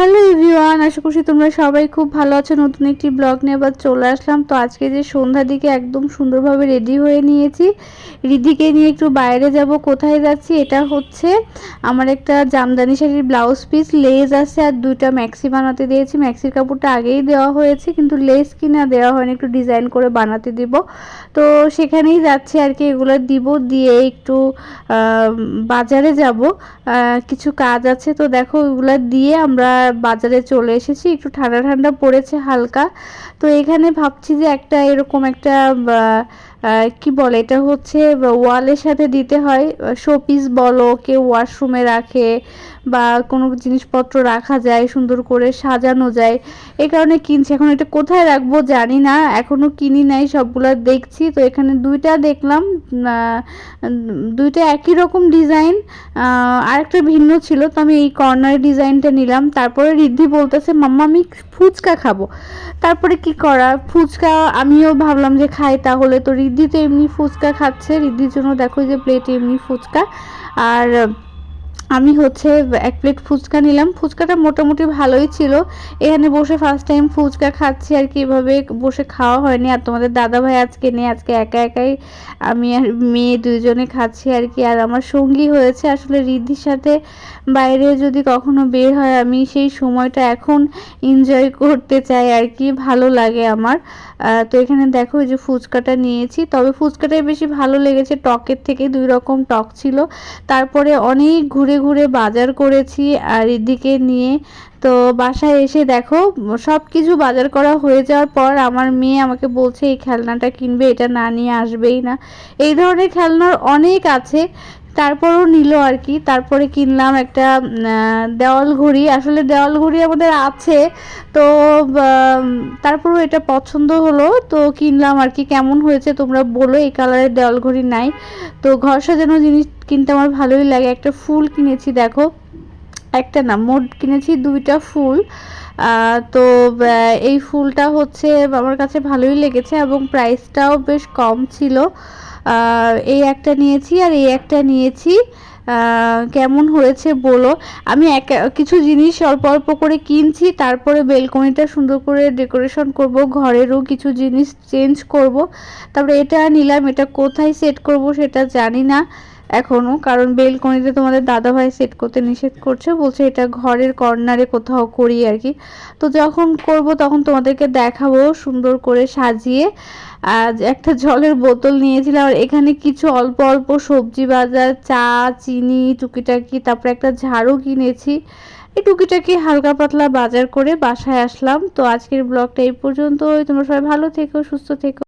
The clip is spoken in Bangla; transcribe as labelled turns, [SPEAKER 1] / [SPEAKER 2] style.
[SPEAKER 1] হ্যালো এভরিওয়ান, আশা করছি তোমরা সবাই খুব ভালো আছো। নতুন একটি ব্লগ নিয়ে আবার চলে আসলাম। তো আজকে যে সন্ধ্যার দিকে একদম সুন্দরভাবে রেডি হয়ে নিয়েছি, রিদিকে নিয়ে একটু বাইরে যাব। কোথায় যাচ্ছি? এটা হচ্ছে আমার একটা জামদানি শাড়ির ব্লাউজ পিস, লেস আছে আর দুইটা ম্যাক্সি বানাতে দিয়েছি। ম্যাক্সির কাপড়টা আগেই দেওয়া হয়েছে, কিন্তু লেস কিনা দেওয়া হয়নি, একটু ডিজাইন করে বানাতে দিব। তো সেখানেই যাচ্ছি আর কি, এগুলো দিব। দিয়ে একটু বাজারে যাব, কিছু কাজ আছে। তো দেখো ওগুলো দিয়ে আমরা বাজারে চলে এসেছি। একটু ঠান্ডা ঠান্ডা পড়েছে হালকা। তো এখানে ভাবছি যে একটা এরকম একটা কি বলে, এটা হচ্ছে ওয়ালের সাথে দিতে হয়, শোপিস বলো, কেউ ওয়াশরুমে রাখে বা কোনো জিনিসপত্র রাখা যায়, সুন্দর করে সাজানো যায়। এই কারণে কিনছি। এখন এটা কোথায় রাখবো জানি না, এখনও কিনি নাই, সবগুলো দেখছি। তো এখানে দুইটা দেখলাম, দুইটা একই রকম ডিজাইন, আরেকটা ভিন্ন ছিল। তো আমি এই কর্নার ডিজাইনটা নিলাম। তারপরে রিদ্ধি বলতেছে মাম্মা আমি ফুচকা খাবো। তারপরে কি করা, ফুচকা আমিও ভাবলাম যে খাই তাহলে। তো রিদ্ধি তো এমনি ফুচকা খাচ্ছে, রিদ্ধির জন্য দেখো যে প্লেটে এমনি ফুচকা। আর আমি হচ্ছে এক প্লেট ফুচকা নিলাম। ফুচকাটা মোটামুটি ভালোই ছিল। এখানে বসে ফার্স্ট টাইম ফুচকা খাচ্ছি আর কি, এভাবে বসে খাওয়া হয়নি। আর তোমাদের দাদা ভাই আজকে নেই, আজকে একা একাই আমি আর মেয়ে দুইজনে খাচ্ছি আর কি। আর আমার সঙ্গী হয়েছে আসলে রিদ্ধির সাথে বাইরে যদি কখনো বের হয়, আমি সেই সময়টা এখন এনজয় করতে চাই আর কি, ভালো লাগে আমার। তো এখানে দেখো এই যে ফুচকাটা নিয়েছি, তবে ফুচকাটাই বেশি ভালো লেগেছে, টকের থেকে দুই রকম টক ছিল। তারপরে অনেক ঘুরে ঘুরে বাজার করেছি আর এদিকে নিয়ে। তো বাসায় এসে দেখো সব কিছু বাজার করা হয়ে যাওয়ার পর আমার মেয়ে আমাকে বলছে এই খেলনাটা কিনবে, এটা না নিয়ে আসবেই না। এই ধরনের খেলনার অনেক আছে, তারপরও নিল আর কি। তারপরে কিনলাম একটা দেওয়াল ঘড়ি। আসলে দেওয়াল ঘড়ি আমাদের আছে, তো তারপরও এটা পছন্দ হলো, তো কিনলাম আর কি। কেমন হয়েছে তোমরা বলো, এই কালারের দেওয়াল ঘড়ি নাই। তো ঘর সাজানোর জিনিস কিনতে আমার ভালোই লাগে। একটা ফুল কিনেছি দেখো, একটা না মোট কিনেছি দুইটা ফুল। তো এই ফুলটা হচ্ছে আমার কাছে ভালোই লেগেছে এবং প্রাইসটাও বেশ কম ছিল। এই একটা নিয়েছি আর এই একটা নিয়েছি। কেমন হয়েছে বলো। আমি কিছু জিনিস অল্প অল্প করে কিনছি, তারপরে বেলকনিটা সুন্দর করে ডেকোরেশন করব, ঘরেরও কিছু জিনিস চেঞ্জ করব। তারপরে এটা নিলাম, এটা কোথায় সেট করব সেটা জানি না এখনও, কারণ বেলকনিতে তোমাদের দাদাভাই সেট করতে নিষেধ করছে, বলছে এটা ঘরের কর্নারে কোথাও করি আর কি। তো যখন করব তখন তোমাদেরকে দেখাবো সুন্দর করে সাজিয়ে। আর একটা জলের বোতল নিয়েছিলাম, আর এখানে কিছু অল্প অল্প সবজি বাজার, চা, চিনি, টুকিটাকি, তারপরে একটা ঝাড়ু কিনেছি। এই টুকিটাকি হালকা পাতলা বাজার করে বাসায় আসলাম। তো আজকের ব্লগটা এই পর্যন্তই। তোমরা সবাই ভালো থেকো, সুস্থ থেকো।